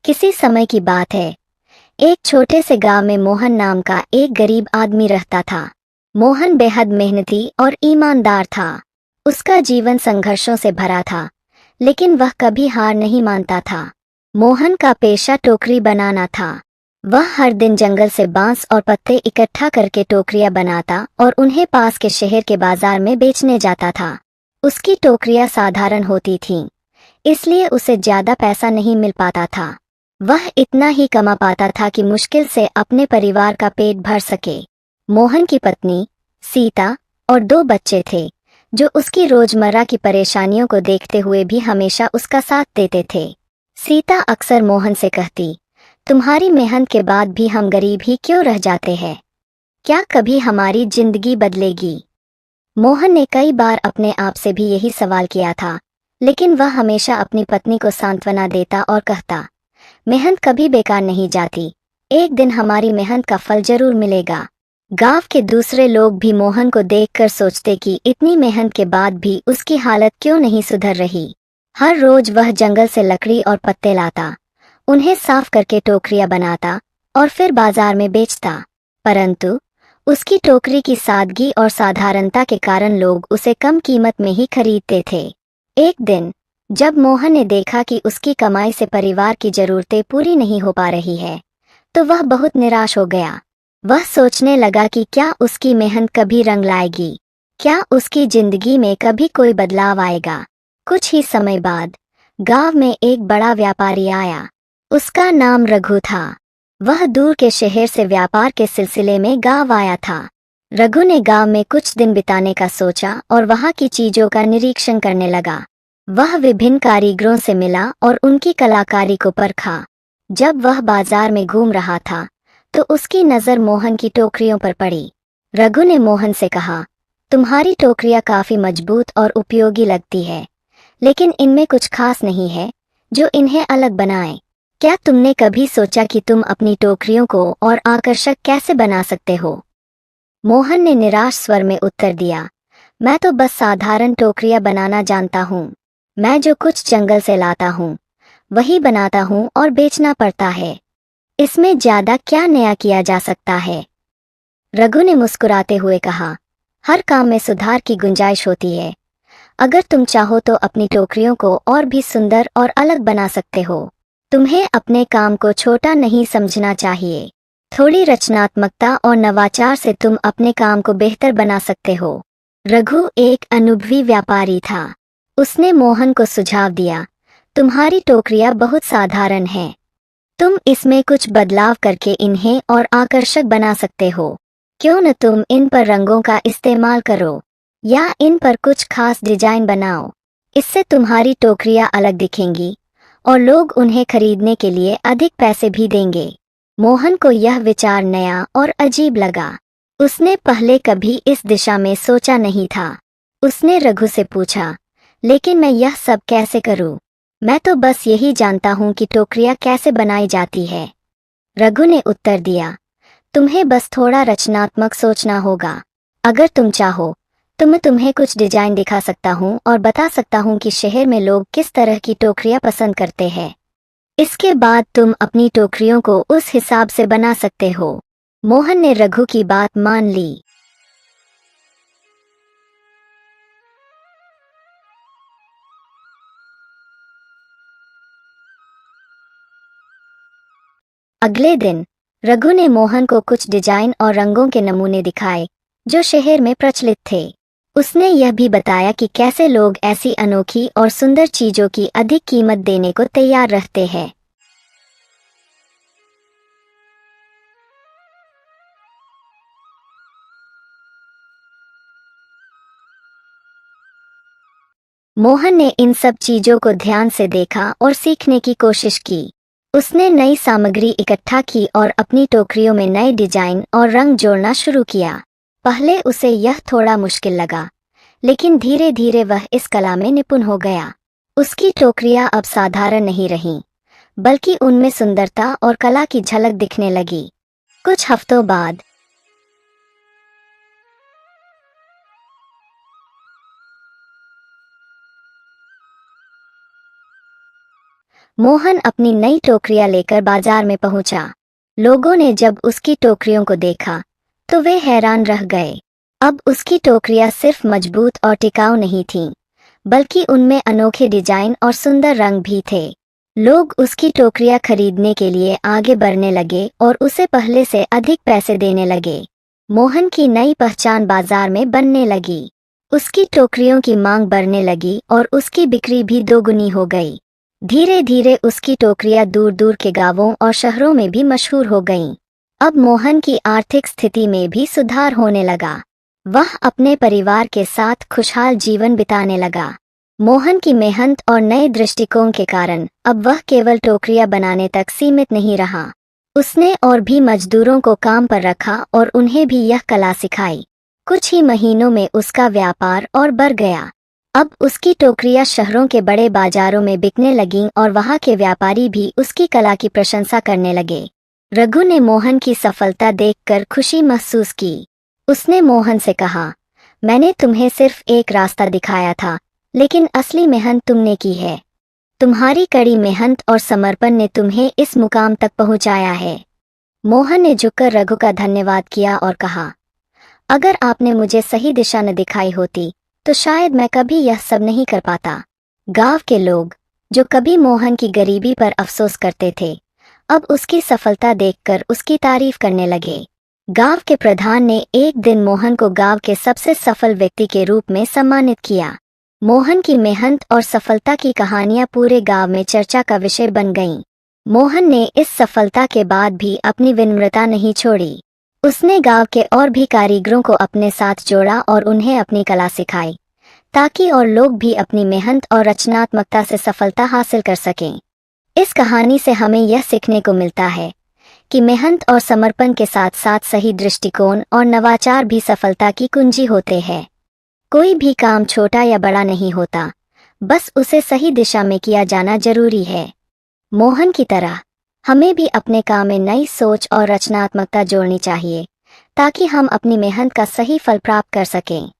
किसी समय की बात है। एक छोटे से गांव में मोहन नाम का एक गरीब आदमी रहता था। मोहन बेहद मेहनती और ईमानदार था। उसका जीवन संघर्षों से भरा था, लेकिन वह कभी हार नहीं मानता था। मोहन का पेशा टोकरी बनाना था। वह हर दिन जंगल से बांस और पत्ते इकट्ठा करके टोकरियां बनाता और उन्हें पास के शहर के बाजार में बेचने जाता था। उसकी टोकरियां साधारण होती थीं, इसलिए उसे ज्यादा पैसा नहीं मिल पाता था। वह इतना ही कमा पाता था कि मुश्किल से अपने परिवार का पेट भर सके। मोहन की पत्नी सीता और 2 बच्चे थे, जो उसकी रोजमर्रा की परेशानियों को देखते हुए भी हमेशा उसका साथ देते थे। सीता अक्सर मोहन से कहती, तुम्हारी मेहनत के बाद भी हम गरीब ही क्यों रह जाते हैं? क्या कभी हमारी जिंदगी बदलेगी? मोहन ने कई बार अपने आप से भी यही सवाल किया था, लेकिन वह हमेशा अपनी पत्नी को सांत्वना देता और कहता, मेहनत कभी बेकार नहीं जाती। एक दिन हमारी मेहनत का फल जरूर मिलेगा। गांव के दूसरे लोग भी मोहन को देखकर सोचते कि इतनी मेहनत के बाद भी उसकी हालत क्यों नहीं सुधर रही। हर रोज वह जंगल से लकड़ी और पत्ते लाता, उन्हें साफ करके टोकरियां बनाता और फिर बाजार में बेचता। परंतु उसकी टोकरी की सादगी और साधारणता के कारण लोग उसे कम कीमत में ही खरीदते थे। एक दिन जब मोहन ने देखा कि उसकी कमाई से परिवार की जरूरतें पूरी नहीं हो पा रही है, तो वह बहुत निराश हो गया। वह सोचने लगा कि क्या उसकी मेहनत कभी रंग लाएगी, क्या उसकी जिंदगी में कभी कोई बदलाव आएगा। कुछ ही समय बाद गांव में एक बड़ा व्यापारी आया। उसका नाम रघु था। वह दूर के शहर से व्यापार के सिलसिले में गांव आया था। रघु ने गांव में कुछ दिन बिताने का सोचा और वहां की चीजों का निरीक्षण करने लगा। वह विभिन्न कारीगरों से मिला और उनकी कलाकारी को परखा। जब वह बाजार में घूम रहा था, तो उसकी नज़र मोहन की टोकरियों पर पड़ी। रघु ने मोहन से कहा, तुम्हारी टोकरियां काफी मजबूत और उपयोगी लगती है, लेकिन इनमें कुछ खास नहीं है जो इन्हें अलग बनाए। क्या तुमने कभी सोचा कि तुम अपनी टोकरियों को और आकर्षक कैसे बना सकते हो? मोहन ने निराश स्वर में उत्तर दिया, मैं तो बस साधारण टोकरियां बनाना जानता हूँ। मैं जो कुछ जंगल से लाता हूँ, वही बनाता हूँ और बेचना पड़ता है। इसमें ज्यादा क्या नया किया जा सकता है? रघु ने मुस्कुराते हुए कहा, हर काम में सुधार की गुंजाइश होती है। अगर तुम चाहो तो अपनी टोकरियों को और भी सुंदर और अलग बना सकते हो। तुम्हें अपने काम को छोटा नहीं समझना चाहिए। थोड़ी रचनात्मकता और नवाचार से तुम अपने काम को बेहतर बना सकते हो। रघु एक अनुभवी व्यापारी था। उसने मोहन को सुझाव दिया, तुम्हारी टोकरियां बहुत साधारण हैं। तुम इसमें कुछ बदलाव करके इन्हें और आकर्षक बना सकते हो। क्यों न तुम इन पर रंगों का इस्तेमाल करो या इन पर कुछ खास डिजाइन बनाओ। इससे तुम्हारी टोकरियां अलग दिखेंगी और लोग उन्हें खरीदने के लिए अधिक पैसे भी देंगे। मोहन को यह विचार नया और अजीब लगा। उसने पहले कभी इस दिशा में सोचा नहीं था। उसने रघु से पूछा, लेकिन मैं यह सब कैसे करूं? मैं तो बस यही जानता हूं कि टोकरियां कैसे बनाई जाती है। रघु ने उत्तर दिया, तुम्हें बस थोड़ा रचनात्मक सोचना होगा। अगर तुम चाहो तो मैं तुम्हें कुछ डिजाइन दिखा सकता हूं और बता सकता हूं कि शहर में लोग किस तरह की टोकरियां पसंद करते हैं। इसके बाद तुम अपनी टोकरियों को उस हिसाब से बना सकते हो। मोहन ने रघु की बात मान ली। अगले दिन रघु ने मोहन को कुछ डिजाइन और रंगों के नमूने दिखाए जो शहर में प्रचलित थे। उसने यह भी बताया कि कैसे लोग ऐसी अनोखी और सुंदर चीजों की अधिक कीमत देने को तैयार रहते हैं। मोहन ने इन सब चीजों को ध्यान से देखा और सीखने की कोशिश की। उसने नई सामग्री इकट्ठा की और अपनी टोकरियों में नए डिजाइन और रंग जोड़ना शुरू किया। पहले उसे यह थोड़ा मुश्किल लगा, लेकिन धीरे धीरे वह इस कला में निपुण हो गया। उसकी टोकरियां अब साधारण नहीं रहीं, बल्कि उनमें सुंदरता और कला की झलक दिखने लगी। कुछ हफ्तों बाद मोहन अपनी नई टोकरियां लेकर बाजार में पहुंचा। लोगों ने जब उसकी टोकरियों को देखा तो वे हैरान रह गए। अब उसकी टोकरियां सिर्फ मजबूत और टिकाऊ नहीं थीं, बल्कि उनमें अनोखे डिजाइन और सुंदर रंग भी थे। लोग उसकी टोकरियां खरीदने के लिए आगे बढ़ने लगे और उसे पहले से अधिक पैसे देने लगे। मोहन की नई पहचान बाजार में बनने लगी। उसकी टोकरियों की मांग बढ़ने लगी और उसकी बिक्री भी दोगुनी हो गई। धीरे धीरे उसकी टोकरियां दूर दूर के गांवों और शहरों में भी मशहूर हो गईं। अब मोहन की आर्थिक स्थिति में भी सुधार होने लगा। वह अपने परिवार के साथ खुशहाल जीवन बिताने लगा। मोहन की मेहनत और नए दृष्टिकोण के कारण अब वह केवल टोकरियां बनाने तक सीमित नहीं रहा। उसने और भी मजदूरों को काम पर रखा और उन्हें भी यह कला सिखाई। कुछ ही महीनों में उसका व्यापार और बढ़ गया। अब उसकी टोकरियां शहरों के बड़े बाजारों में बिकने लगीं और वहां के व्यापारी भी उसकी कला की प्रशंसा करने लगे। रघु ने मोहन की सफलता देखकर खुशी महसूस की। उसने मोहन से कहा, मैंने तुम्हें सिर्फ एक रास्ता दिखाया था, लेकिन असली मेहनत तुमने की है। तुम्हारी कड़ी मेहनत और समर्पण ने तुम्हें इस मुकाम तक पहुंचाया है। मोहन ने झुककर रघु का धन्यवाद किया और कहा, अगर आपने मुझे सही दिशा न दिखाई होती तो शायद मैं कभी यह सब नहीं कर पाता। गांव के लोग, जो कभी मोहन की गरीबी पर अफसोस करते थे, अब उसकी सफलता देखकर उसकी तारीफ करने लगे। गांव के प्रधान ने एक दिन मोहन को गांव के सबसे सफल व्यक्ति के रूप में सम्मानित किया। मोहन की मेहनत और सफलता की कहानियां पूरे गांव में चर्चा का विषय बन गईं। मोहन ने इस सफलता के बाद भी अपनी विनम्रता नहीं छोड़ी। उसने गांव के और भी कारीगरों को अपने साथ जोड़ा और उन्हें अपनी कला सिखाई, ताकि और लोग भी अपनी मेहनत और रचनात्मकता से सफलता हासिल कर सकें। इस कहानी से हमें यह सीखने को मिलता है कि मेहनत और समर्पण के साथ साथ सही दृष्टिकोण और नवाचार भी सफलता की कुंजी होते हैं। कोई भी काम छोटा या बड़ा नहीं होता, बस उसे सही दिशा में किया जाना जरूरी है। मोहन की तरह हमें भी अपने काम में नई सोच और रचनात्मकता जोड़नी चाहिए, ताकि हम अपनी मेहनत का सही फल प्राप्त कर सकें।